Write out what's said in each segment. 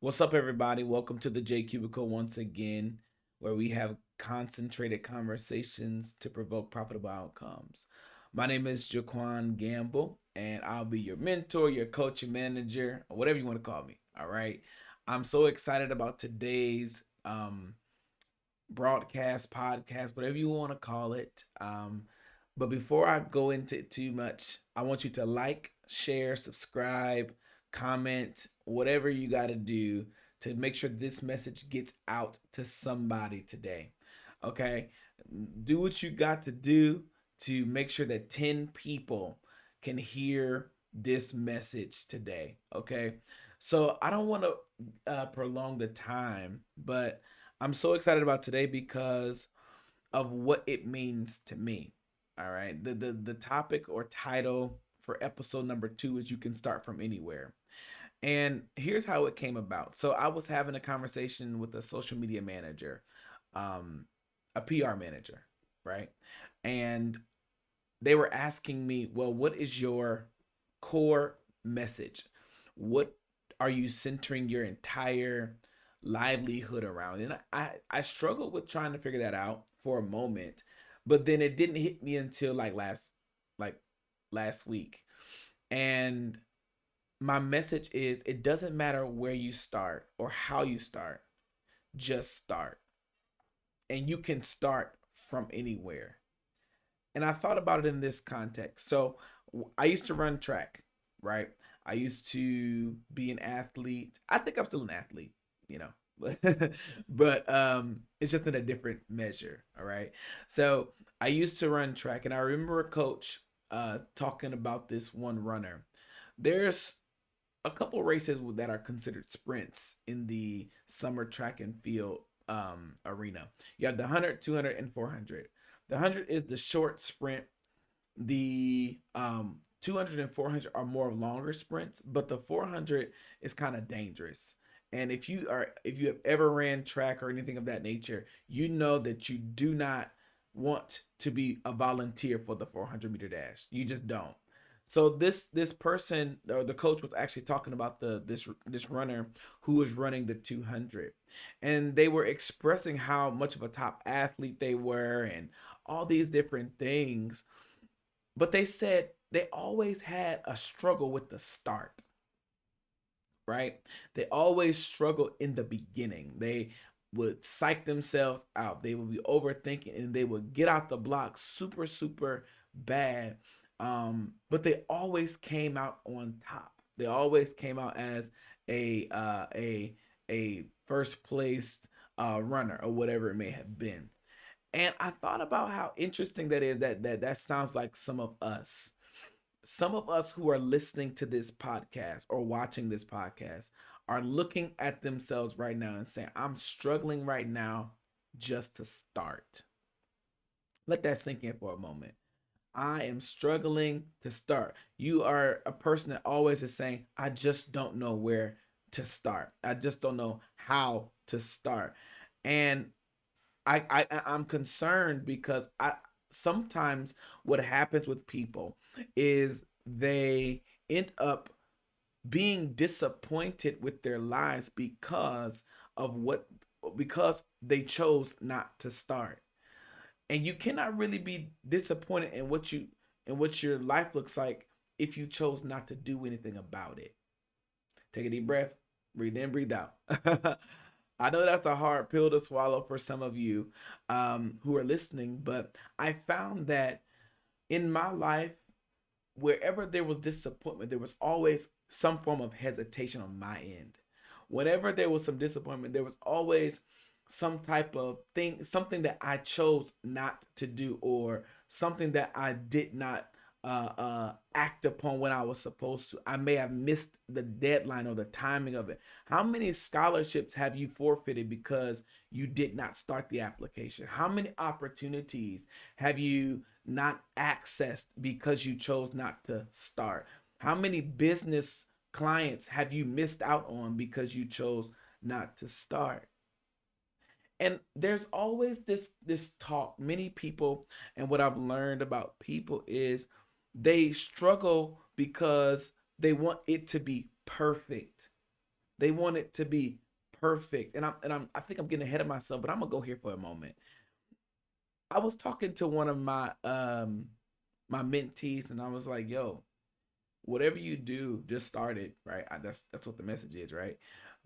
What's up, everybody? Welcome to the JQUBICLE once again, where we have concentrated conversations to provoke profitable outcomes. My name is Jaquan Gamble, and I'll be your mentor, your coach, your manager, or whatever you want to call me. All right. I'm so excited about today's broadcast, podcast, whatever you want to call it. But before I go into it too much, I want you to like, share, subscribe, comment, whatever you got to do to make sure this message gets out to somebody today. Okay? Do what you got to do to make sure that 10 people can hear this message today. Okay? So I don't want to prolong the time, but I'm so excited about today because of what it means to me. All right. The topic or title for episode number 2 is you can start from anywhere. And here's how it came about. So I was having a conversation with a social media manager, um, a PR manager, right? And they were asking me, well, what is your core message? What are you centering your entire livelihood around? And I struggled with trying to figure that out for a moment, but then it didn't hit me until like last week. And my message is it doesn't matter where you start or how you start, just start. And you can start from anywhere. And I thought about it in this context. So I used to run track, right? I used to be an athlete. I think I'm still an athlete, you know, but it's just in a different measure. All right. So I used to run track, and I remember a coach talking about this one runner. There's a couple races that are considered sprints in the summer track and field arena. You have the 100, 200, and 400. The 100 is the short sprint. The 200 and 400 are more longer sprints, but the 400 is kind of dangerous. And if you have ever ran track or anything of that nature, you know that you do not want to be a volunteer for the 400-meter dash. You just don't. So this person or the coach was actually talking about this runner who was running the 200, and they were expressing how much of a top athlete they were and all these different things. But they said they always had a struggle with the start, right? They always struggle in the beginning. They would psych themselves out. They would be overthinking and they would get out the block super, super bad. But they always came out on top. They always came out as a a first place runner or whatever it may have been. And I thought about how interesting that is that sounds like some of us. Some of us who are listening to this podcast or watching this podcast are looking at themselves right now and saying, I'm struggling right now just to start. Let that sink in for a moment. I am struggling to start. You are a person that always is saying, I just don't know where to start. I just don't know how to start. And I'm concerned because I sometimes what happens with people is they end up being disappointed with their lives because they chose not to start. And you cannot really be disappointed in what your life looks like if you chose not to do anything about it. Take a deep breath, breathe in, breathe out. I know that's a hard pill to swallow for some of you who are listening, but I found that in my life, wherever there was disappointment, there was always some form of hesitation on my end. Whenever there was some disappointment, there was always some type of thing, something that I chose not to do, or something that I did not act upon when I was supposed to. I may have missed the deadline or the timing of it. How many scholarships have you forfeited because you did not start the application? How many opportunities have you not accessed because you chose not to start? How many business clients have you missed out on because you chose not to start? And there's always this talk many people, and what I've learned about people is they struggle because they want it to be perfect. They want it to be perfect. I think I'm getting ahead of myself, but I'm gonna go here for a moment. I was talking to one of my mentees, and I was like, "Yo, whatever you do, just start it, right?" That's what the message is, right?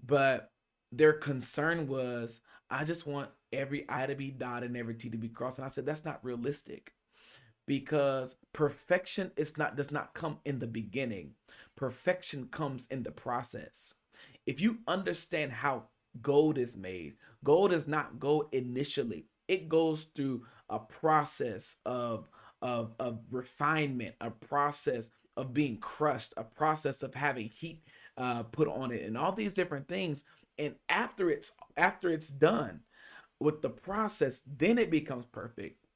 But their concern was, I just want every I to be dotted and every T to be crossed, and I said that's not realistic because perfection is not does not come in the beginning. Perfection comes in the process. If you understand how gold is made, gold is not gold initially. It goes through a process of refinement, a process of being crushed, a process of having heat put on it, and all these different things. And after it's done with the process, then it becomes perfect.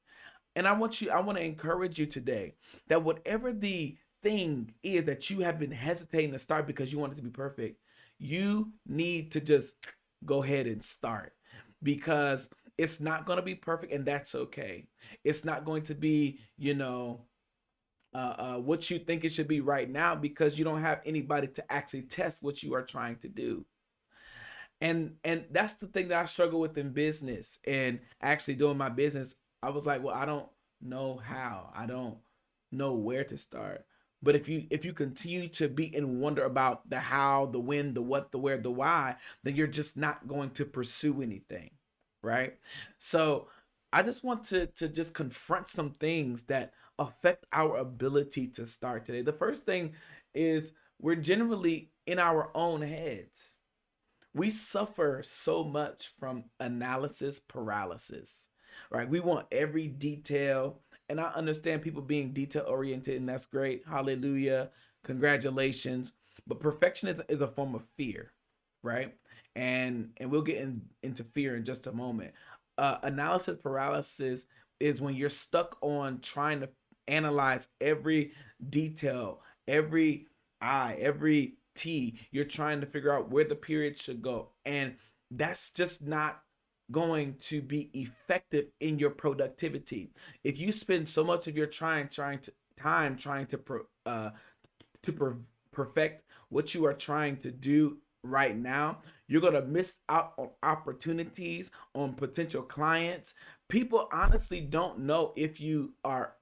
And I want to encourage you today that whatever the thing is that you have been hesitating to start because you want it to be perfect, you need to just go ahead and start, because it's not going to be perfect, and that's okay. It's not going to be, what you think it should be right now, because you don't have anybody to actually test what you are trying to do. And that's the thing that I struggle with in business and actually doing my business. I was like, well, I don't know how. I don't know where to start. But if you continue to be in wonder about the how, the when, the what, the where, the why, then you're just not going to pursue anything, right? So I just want to just confront some things that affect our ability to start today. The first thing is we're generally in our own heads. We suffer so much from analysis paralysis, right? We want every detail, and I understand people being detail oriented, and that's great. Hallelujah, congratulations. But perfectionism is a form of fear, right? And we'll get into fear in just a moment. Analysis paralysis is when you're stuck on trying to analyze every detail, every I, every T. You're trying to figure out where the period should go. And that's just not going to be effective in your productivity. If you spend so much of your time trying to perfect what you are trying to do right now, you're going to miss out on opportunities, on potential clients. People honestly don't know if you are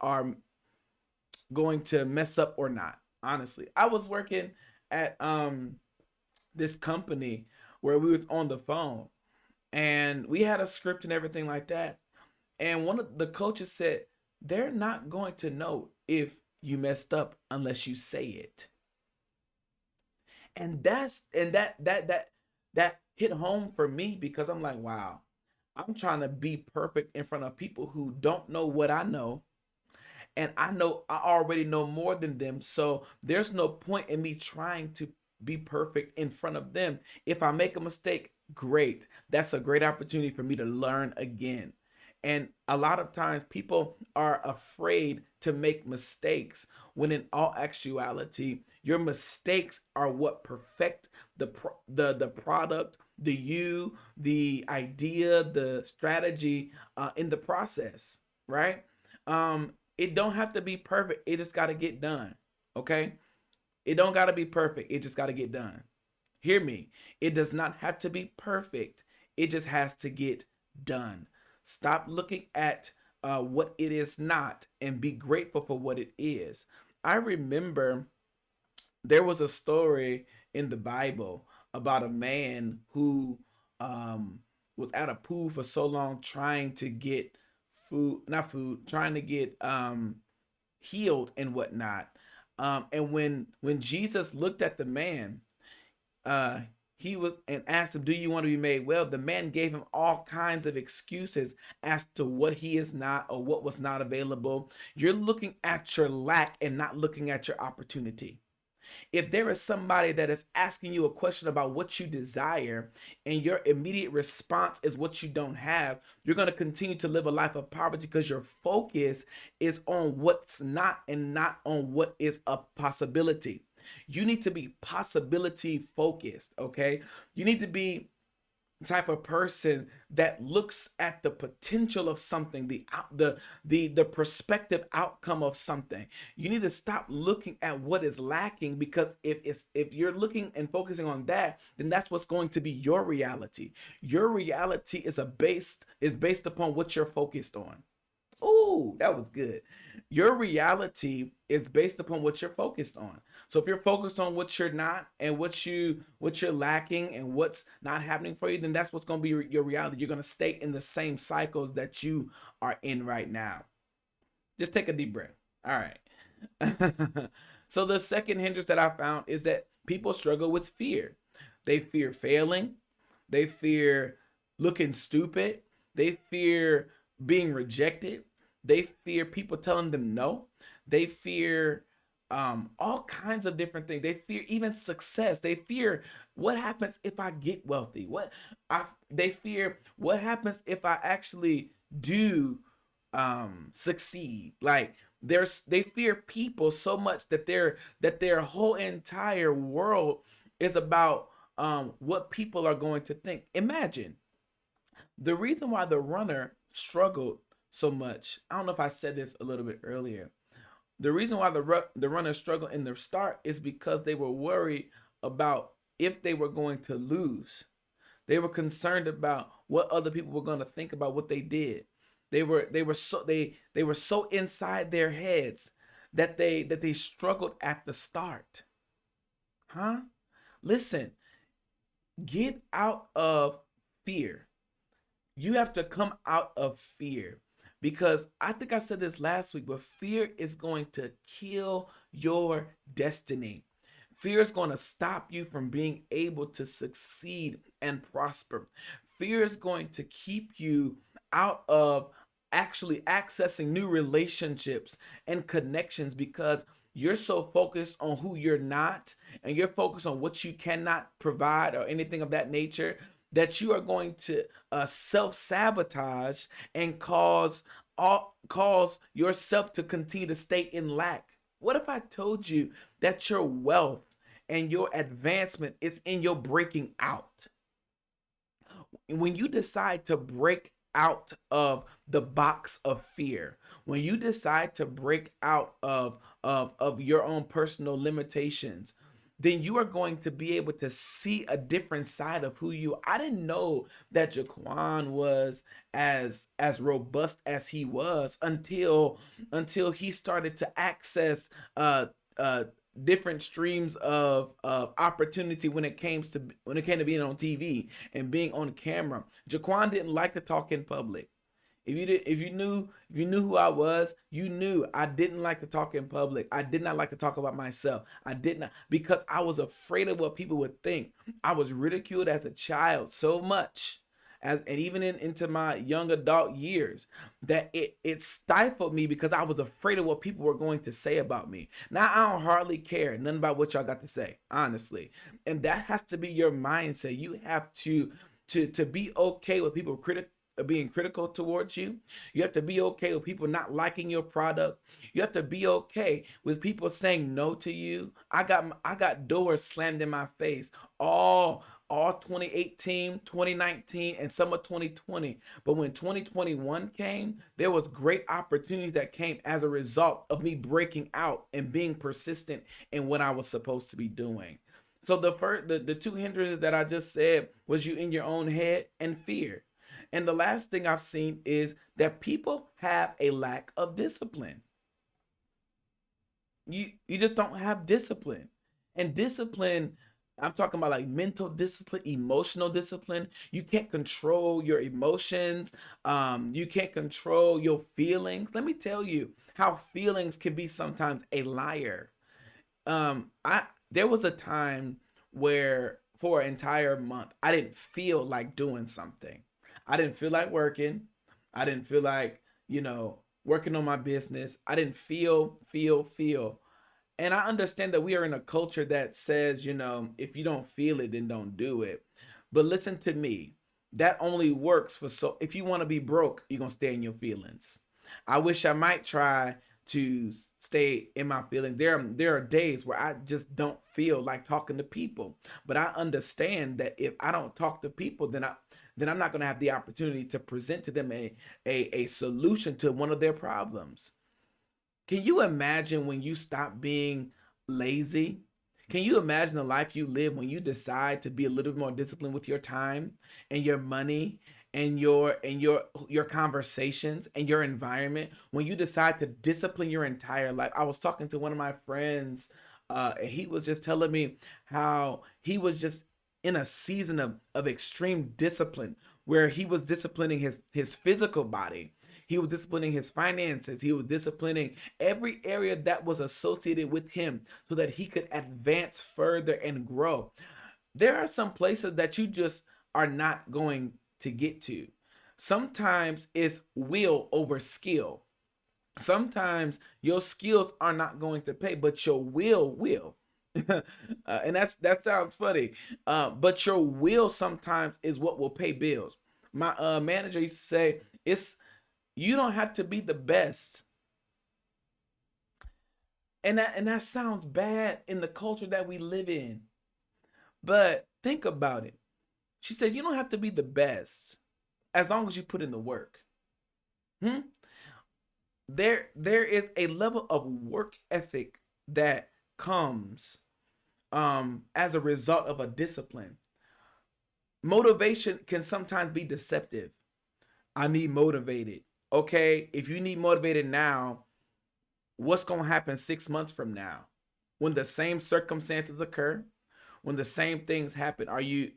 going to mess up or not. Honestly, I was working at this company where we was on the phone, and we had a script and everything like that. And one of the coaches said, they're not going to know if you messed up unless you say it. And that hit home for me, because I'm like, wow, I'm trying to be perfect in front of people who don't know what I know, and I know I already know more than them. So there's no point in me trying to be perfect in front of them. If I make a mistake, great. That's a great opportunity for me to learn again. And a lot of times people are afraid to make mistakes, when in all actuality, your mistakes are what perfect the product, the idea, the strategy in the process, right? It don't have to be perfect. It just got to get done. Okay? It don't got to be perfect. It just got to get done. Hear me. It does not have to be perfect. It just has to get done. Stop looking at what it is not, and be grateful for what it is. I remember there was a story in the Bible about a man who was at a pool for so long trying to get not food, trying to get healed and whatnot. And when Jesus looked at the man, uh, he was and asked him, "Do you want to be made well?" The man gave him all kinds of excuses as to what he is not, or what was not available. You're looking at your lack and not looking at your opportunity. If there is somebody that is asking you a question about what you desire, and your immediate response is what you don't have, you're going to continue to live a life of poverty, because your focus is on what's not and not on what is a possibility. You need to be possibility focused, okay? You need to be type of person that looks at the potential of something, the prospective outcome of something. You need to stop looking at what is lacking, because if you're looking and focusing on that, then that's what's going to be your reality. Your reality is based upon what you're focused on. Oh, that was good. Your reality is based upon what you're focused on. So if you're focused on what you're not, and what you're lacking, and what's not happening for you, then that's what's going to be your reality. You're going to stay in the same cycles that you are in right now. Just take a deep breath. All right. So the second hindrance that I found is that people struggle with fear. They fear failing. They fear looking stupid. They fear being rejected. They fear people telling them no. They fear all kinds of different things. They fear even success. They fear what happens if I get wealthy. They fear what happens if I actually do succeed. Like they fear people so much that their whole entire world is about what people are going to think. Imagine the reason why the runner struggled so much. I don't know if I said this a little bit earlier. The reason why the runners struggled in their start is because they were worried about if they were going to lose. They were concerned about what other people were going to think about what they did. They were so inside their heads that they struggled at the start. Huh? Listen, get out of fear. You have to come out of fear, because I think I said this last week, but fear is going to kill your destiny. Fear is going to stop you from being able to succeed and prosper. Fear is going to keep you out of actually accessing new relationships and connections, because you're so focused on who you're not, and you're focused on what you cannot provide or anything of that nature, that you are going to self-sabotage and cause yourself to continue to stay in lack. What if I told you that your wealth and your advancement is in your breaking out? When you decide to break out of the box of fear, when you decide to break out of your own personal limitations, then you are going to be able to see a different side of who you are. I didn't know that Jaquan was as robust as he was until he started to access different streams of opportunity when it came to being on TV and being on camera. Jaquan didn't like to talk in public. If you knew who I was, you knew I didn't like to talk in public. I did not like to talk about myself. I did not, because I was afraid of what people would think. I was ridiculed as a child so much, and even into my young adult years, that it stifled me, because I was afraid of what people were going to say about me. Now I don't hardly care nothing about what y'all got to say, honestly. And that has to be your mindset. You have to be okay with people being critical towards you. You have to be okay with people not liking your product. You have to be okay with people saying no to you. I got doors slammed in my face all 2018, 2019, and some of 2020. But when 2021 came, there was great opportunity that came as a result of me breaking out and being persistent in what I was supposed to be doing. So the two hindrances that I just said was you in your own head and fear. And the last thing I've seen is that people have a lack of discipline. You just don't have discipline. And discipline, I'm talking about like mental discipline, emotional discipline. You can't control your emotions. You can't control your feelings. Let me tell you how feelings can be sometimes a liar. I There was a time where for an entire month I didn't feel like doing something. I didn't feel like working. I didn't feel like, working on my business. I didn't feel. And I understand that we are in a culture that says, if you don't feel it, then don't do it. But listen to me. That only works if you want to be broke, you're going to stay in your feelings. I wish I might try to stay in my feelings. There are days where I just don't feel like talking to people, but I understand that if I don't talk to people, then I'm not going to have the opportunity to present to them a solution to one of their problems. Can you imagine when you stop being lazy? Can you imagine the life you live when you decide to be a little bit more disciplined with your time and your money and your conversations and your environment? When you decide to discipline your entire life. I was talking to one of my friends, and he was just telling me how he was just in a season of extreme discipline where he was disciplining his physical body, he was disciplining his finances. He was disciplining every area that was associated with him so that he could advance further and grow. There are some places that you just are not going to get to. Sometimes it's will over skill. Sometimes your skills are not going to pay, but your will. And that sounds funny. But your will sometimes is what will pay bills. My manager used to say, "It's you don't have to be the best." And that sounds bad in the culture that we live in. But think about it. She said, "You don't have to be the best as long as you put in the work." Hmm? There is a level of work ethic that comes as a result of a discipline. Motivation can sometimes be deceptive. I need motivated. Okay, if you need motivated now, what's going to happen 6 months from now when the same circumstances occur, when the same things happen?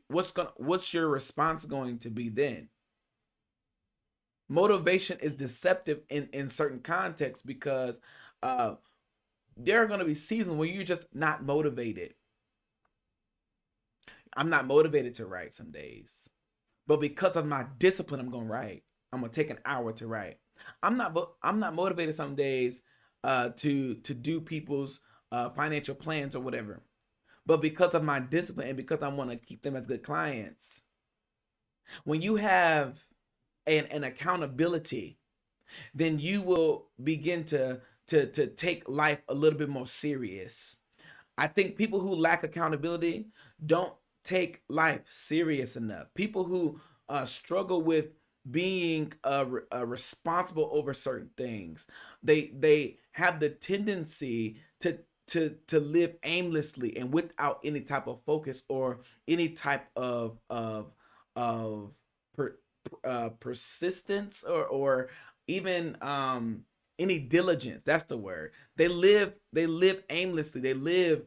What's your response going to be then? Motivation is deceptive in certain contexts because uh there are going to be seasons where you're just not motivated. I'm not motivated to write some days, but because of my discipline, I'm going to write. I'm going to take an hour to write. I'm not motivated some days to do people's financial plans or whatever, but because of my discipline and because I want to keep them as good clients. When you have an accountability, then you will begin to take life a little bit more serious. I think people who lack accountability don't take life serious enough. People who struggle with being responsible over certain things, they have the tendency to live aimlessly and without any type of focus or any type of per, persistence or even any diligence. That's the word. They live aimlessly. They live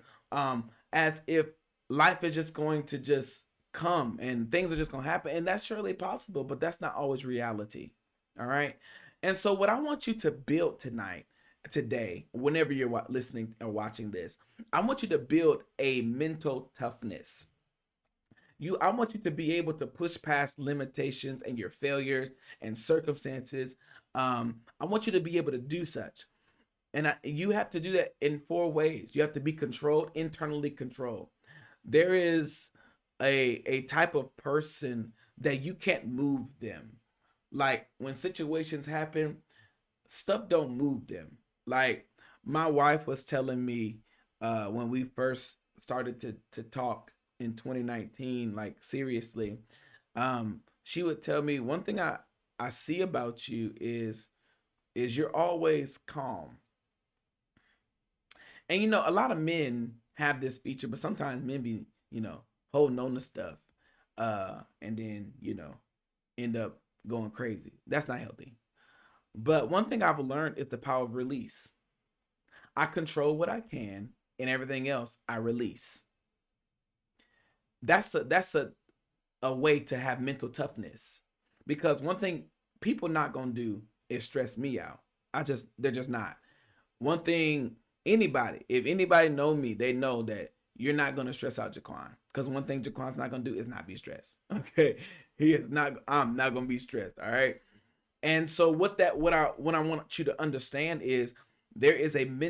as if life is just going to just come and things are just going to happen, and that's surely possible, but that's not always reality. All right. And so what I want you to build today, whenever you're listening or watching this, I want you to build a mental toughness. I want you to be able to push past limitations and your failures and circumstances. I want you to be able to do such. And you have to do that in four ways. You have to be controlled, internally controlled. There is a type of person that you can't move them. Like when situations happen, stuff don't move them. Like my wife was telling me when we first started to talk in 2019, like seriously, she would tell me one thing I see about you is you're always calm. And a lot of men have this feature, but sometimes men be, holding on to stuff, and then, end up going crazy. That's not healthy. But one thing I've learned is the power of release. I control what I can, and everything else I release. That's a way to have mental toughness. Because one thing people not gonna do is stress me out. They're just not. One thing if anybody know me, they know that you're not gonna stress out Jaquan. Because one thing Jaquan's not gonna do is not be stressed. Okay. He is not I'm not gonna be stressed. All right. And so what I want you to understand is there is an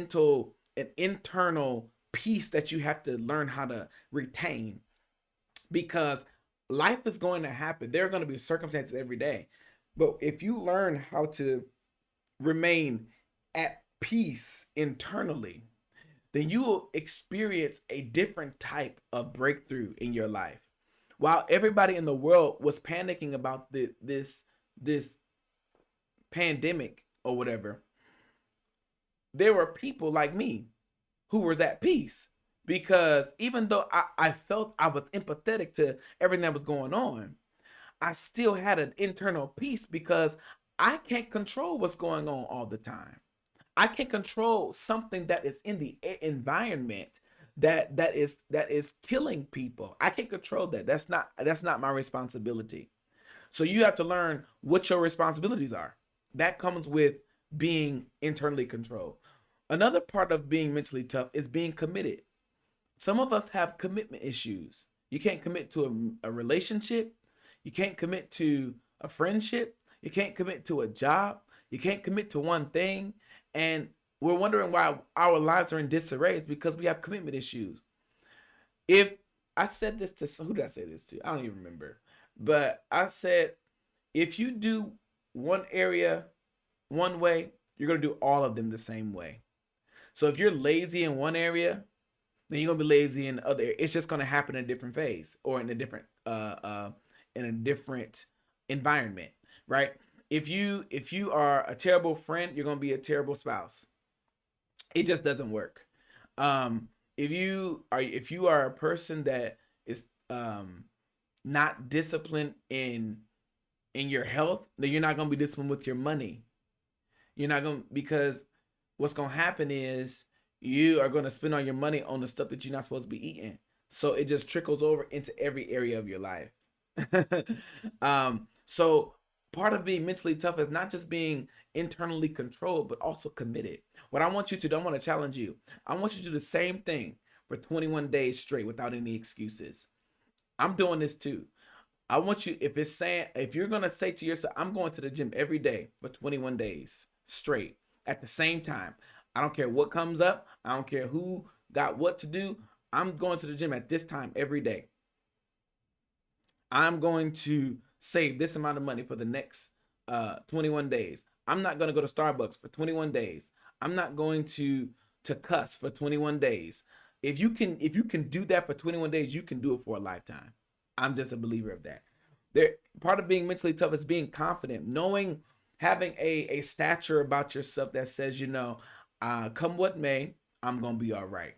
internal peace that you have to learn how to retain, because life is going to happen. There are going to be circumstances every day. But if you learn how to remain at peace internally, then you will experience a different type of breakthrough in your life. While everybody in the world was panicking about this pandemic or whatever, there were people like me who was at peace, because even though I felt I was empathetic to everything that was going on, I still had an internal peace because I can't control what's going on all the time. I can control something that is in the environment that is killing people. I can't control that. That's not my responsibility. So you have to learn what your responsibilities are. That comes with being internally controlled. Another part of being mentally tough is being committed. Some of us have commitment issues. You can't commit to a relationship. You can't commit to a friendship. You can't commit to a job. You can't commit to one thing. And we're wondering why our lives are in disarray. It's because we have commitment issues. If I said this to, who did I say this to? I don't even remember. But I said, if you do one area one way, you're going to do all of them the same way. So if you're lazy in one area, then you're gonna be lazy in the other. It's just gonna happen in a different phase or in a different environment, right? If you are a terrible friend, you're gonna be a terrible spouse. It just doesn't work. If you are a person that is not disciplined in your health, then you're not gonna be disciplined with your money. You're not gonna, because what's gonna happen is you are gonna spend all your money on the stuff that you're not supposed to be eating. So it just trickles over into every area of your life. So part of being mentally tough is not just being internally controlled, but also committed. What I want you to do, I want to challenge you. I want you to do the same thing for 21 days straight without any excuses. I'm doing this too. I want you, if you're gonna say to yourself, I'm going to the gym every day for 21 days straight at the same time. I don't care what comes up. I don't care who got what to do. I'm going to the gym at this time every day. I'm going to save this amount of money for the next 21 days. I'm not going to go to Starbucks for 21 days. I'm not going to cuss for 21 days. If you can do that for 21 days, you can do it for a lifetime. I'm just a believer of that. There, part of being mentally tough is being confident, knowing, having a stature about yourself that says, come what may, I'm gonna be all right.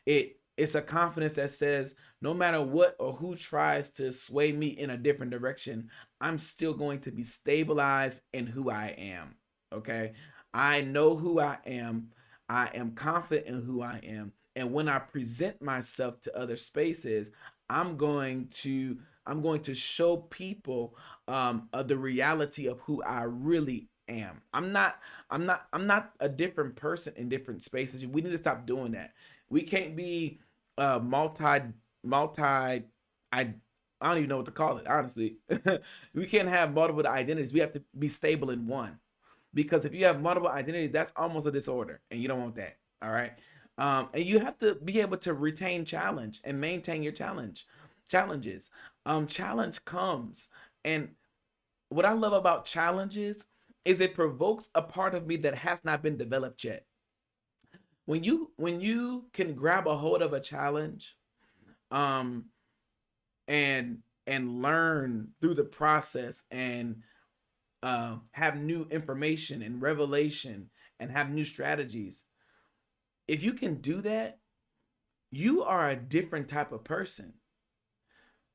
It's a confidence that says, no matter what or who tries to sway me in a different direction, I'm still going to be stabilized in who I am. Okay, I know who I am. I am confident in who I am, and when I present myself to other spaces, I'm going to I'm going to show people the reality of who I really am. I'm not a different person in different spaces. We need to stop doing that. We can't be multi. I don't even know what to call it, honestly. We can't have multiple identities. We have to be stable in one. Because if you have multiple identities, that's almost a disorder, and you don't want that. All right. And you have to be able to retain challenge and maintain your challenges. Challenge comes, and what I love about challenges is it provokes a part of me that has not been developed yet. When you can grab a hold of a challenge, um, and learn through the process, and have new information and revelation and have new strategies. If you can do that, you are a different type of person,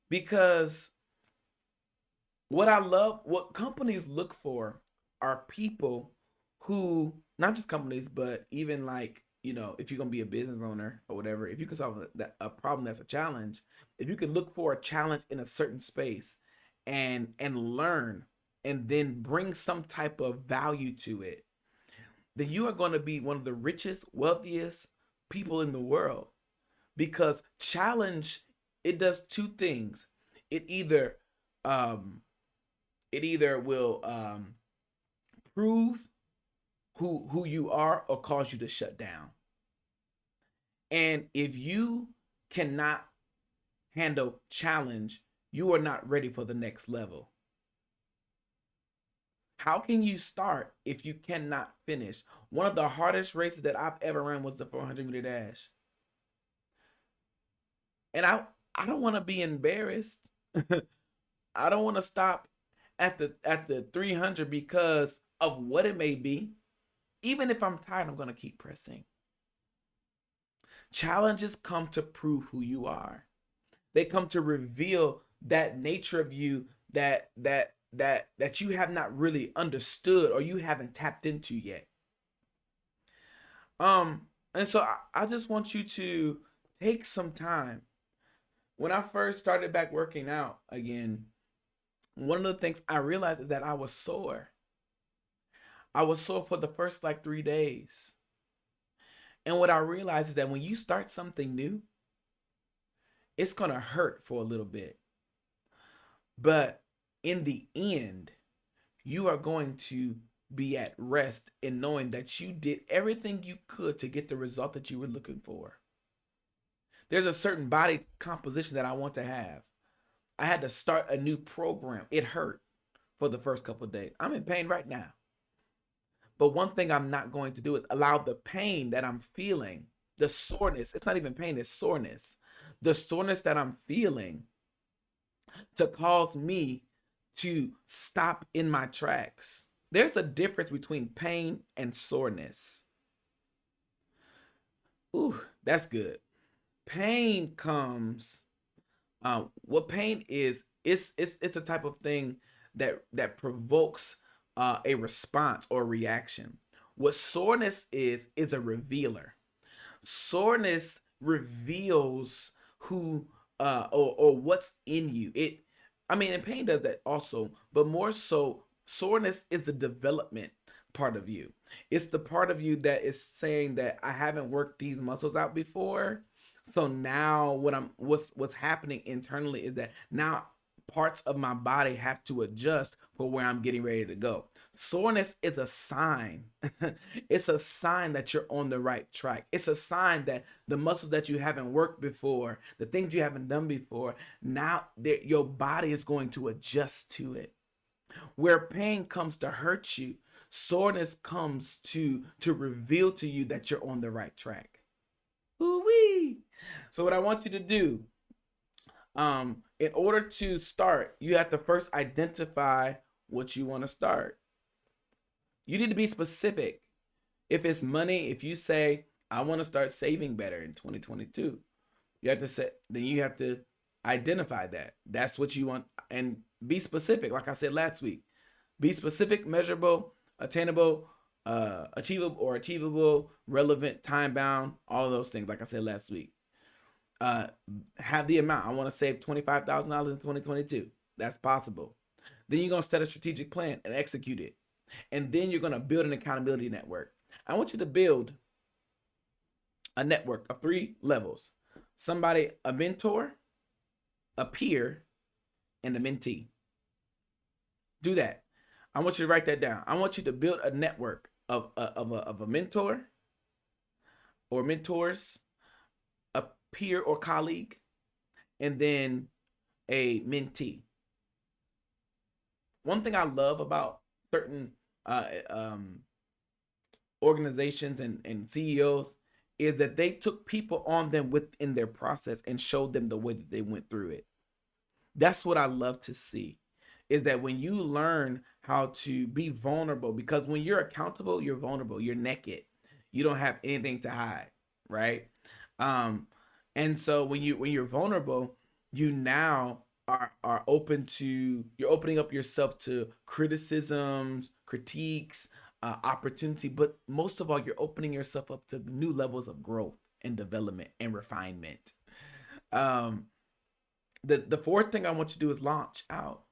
because what companies look for are people who, not just companies, but even like, if you're going to be a business owner or whatever, if you can solve a problem that's a challenge, if you can look for a challenge in a certain space and learn and then bring some type of value to it, then you are going to be one of the richest, wealthiest people in the world. Because challenge, it does two things. It either um it either will prove who you are, or cause you to shut down. And if you cannot handle challenge, you are not ready for the next level. How can you start if you cannot finish? One of the hardest races that I've ever run was the 400-meter dash. And I don't want to be embarrassed. I don't want to stop at the 300 because of what it may be. Even if I'm tired, I'm going to keep pressing. Challenges come to prove who you are. They come to reveal that nature of you that you have not really understood or you haven't tapped into yet. And so I just want you to take some time. When I first started back working out again, one of the things I realized is that I was sore. I was sore for the first like 3 days. And what I realized is that when you start something new, it's going to hurt for a little bit. But in the end, you are going to be at rest in knowing that you did everything you could to get the result that you were looking for. There's a certain body composition that I want to have. I had to start a new program. It hurt for the first couple of days. I'm in pain right now. But one thing I'm not going to do is allow the pain that I'm feeling, the soreness, it's not even pain, it's soreness. The soreness that I'm feeling to cause me to stop in my tracks. There's a difference between pain and soreness. Ooh, that's good. Pain comes. What pain is? It's a type of thing that provokes a response or reaction. What soreness is a revealer. Soreness reveals who or what's in you. I mean, and pain does that also, but more so, soreness is the development part of you. It's the part of you that is saying that I haven't worked these muscles out before. So now what's happening internally is that now parts of my body have to adjust for where I'm getting ready to go. Soreness is a sign. It's a sign that you're on the right track. It's a sign that the muscles that you haven't worked before, the things you haven't done before, now your body is going to adjust to it. Where pain comes to hurt you, soreness comes to reveal to you that you're on the right track. Ooh-wee. So what I want you to do, in order to start, you have to first identify what you want to start. You need to be specific. If it's money, if you say, I want to start saving better in 2022, you have to say, then you have to identify that. That's what you want. And be specific. Like I said last week, be specific, measurable, attainable, achievable, relevant, time bound, all of those things. Like I said last week, have the amount. I want to save $25,000 in 2022. That's possible. Then you're gonna set a strategic plan and execute it, and then you're gonna build an accountability network. I want you to build a network of 3 levels: somebody, a mentor, a peer, and a mentee. Do that. I want you to write that down. I want you to build a network of a mentor or mentors, a peer or colleague, and then a mentee. One thing I love about certain organizations and CEOs is that they took people on them within their process and showed them the way that they went through it. That's what I love to see, is that when you learn how to be vulnerable, because when you're accountable, you're vulnerable, you're naked, you don't have anything to hide, right? And so when you're vulnerable, you now are open to, you're opening up yourself to criticisms, critiques, opportunity, but most of all, you're opening yourself up to new levels of growth and development and refinement. Um, the fourth thing I want you to do is launch out.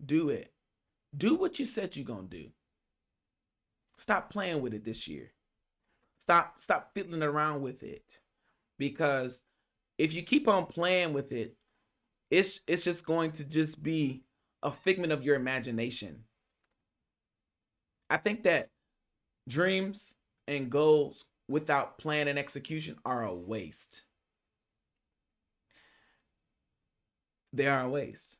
Do it. Do what you said you're gonna do. Stop playing with it this year. Stop fiddling around with it. Because if you keep on playing with it, it's just going to just be a figment of your imagination. I think that dreams and goals without plan and execution are a waste. They are a waste.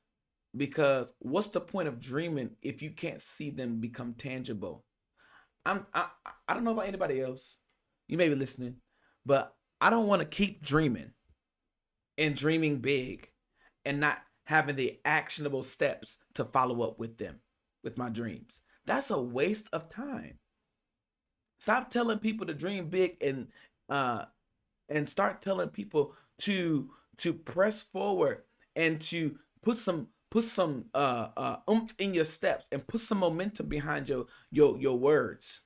because what's the point of dreaming if you can't see them become tangible? I don't know about anybody else. You may be listening, but I don't want to keep dreaming and dreaming big and not having the actionable steps to follow up with them, with my dreams. That's a waste of time. Stop telling people to dream big uh and start telling people to press forward and to put some oomph in your steps and put some momentum behind your words.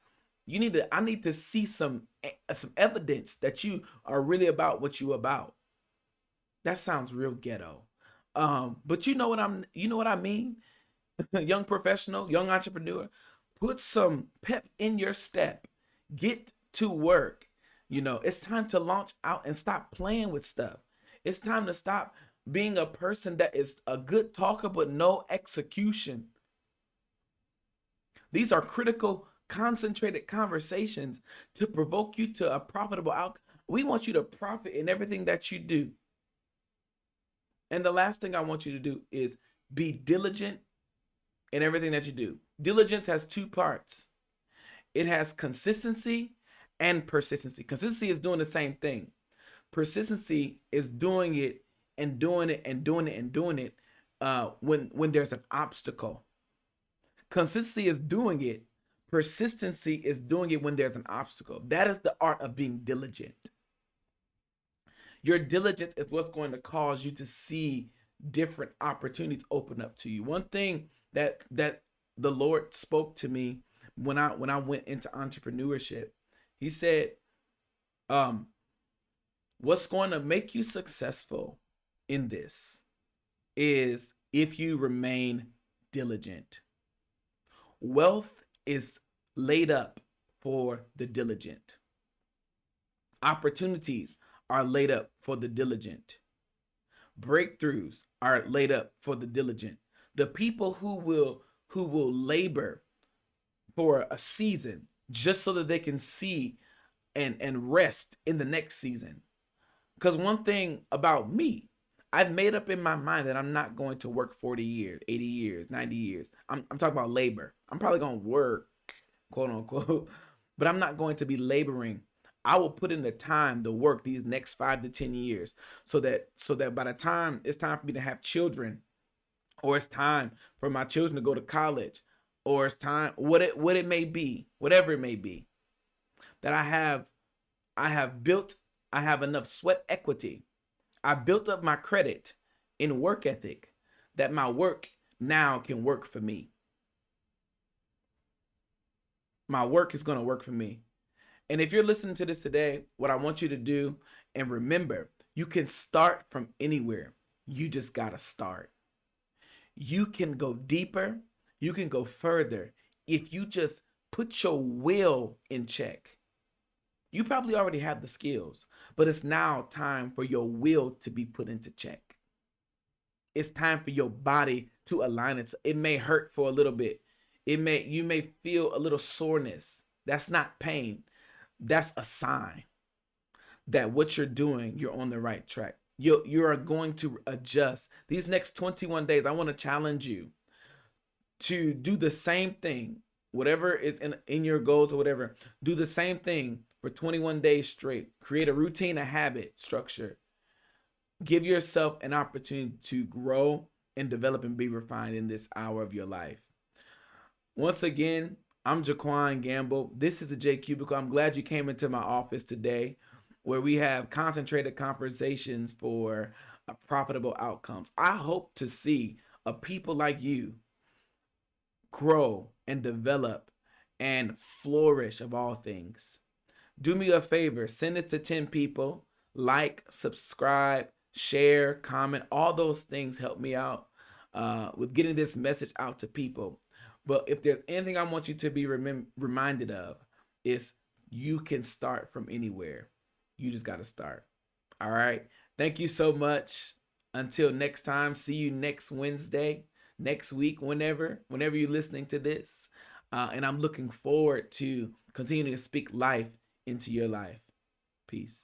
I need to see some evidence that you are really about what you about. That sounds real ghetto. But you know what I mean? Young professional, young entrepreneur, put some pep in your step. Get to work. It's time to launch out and stop playing with stuff. It's time to stop being a person that is a good talker but no execution. These are critical, concentrated conversations to provoke you to a profitable outcome. We want you to profit in everything that you do. And the last thing I want you to do is be diligent in everything that you do. Diligence has two parts. It has consistency and persistency. Consistency is doing the same thing. Persistency is doing it and doing it and doing it and doing it when there's an obstacle. Consistency is doing it. Persistency is doing it when there's an obstacle. That is the art of being diligent. Your diligence is what's going to cause you to see different opportunities open up to you. One thing that the Lord spoke to me when I went into entrepreneurship, He said, what's going to make you successful in this is if you remain diligent. Wealth is laid up for the diligent. Opportunities are laid up for the diligent. Breakthroughs are laid up for the diligent. The people who will labor for a season just so that they can see and rest in the next season. Because one thing about me, I've made up in my mind that I'm not going to work 40 years, 80 years, 90 years. I'm talking about labor. I'm probably going to work, quote unquote, but I'm not going to be laboring. I will put in the time, the work these next 5 to 10 years so that by the time it's time for me to have children, or it's time for my children to go to college, or it's time, what it may be, whatever it may be, that I have enough sweat equity. I built up my credit in work ethic that my work now can work for me. My work is going to work for me. And if you're listening to this today, what I want you to do, and remember, you can start from anywhere. You just got to start. You can go deeper. You can go further if you just put your will in check. You probably already have the skills, but it's now time for your will to be put into check. It's time for your body to align it. It may hurt for a little bit. You may feel a little soreness. That's not pain. That's a sign that what you're doing, you're on the right track. You are going to adjust. These next 21 days, I want to challenge you to do the same thing. Whatever is in your goals or whatever, do the same thing for 21 days straight. Create a routine, a habit, structure. Give yourself an opportunity to grow and develop and be refined in this hour of your life. Once again, I'm Jaquan Gamble. This is the JQUBICLE. I'm glad you came into my office today, where we have concentrated conversations for profitable outcomes. I hope to see a people like you grow and develop and flourish of all things. Do me a favor, send this to 10 people, like, subscribe, share, comment. All those things help me out with getting this message out to people. But if there's anything I want you to be reminded of, is you can start from anywhere. You just got to start. All right. Thank you so much. Until next time, see you next Wednesday, next week, whenever you're listening to this. And I'm looking forward to continuing to speak life into your life. Peace.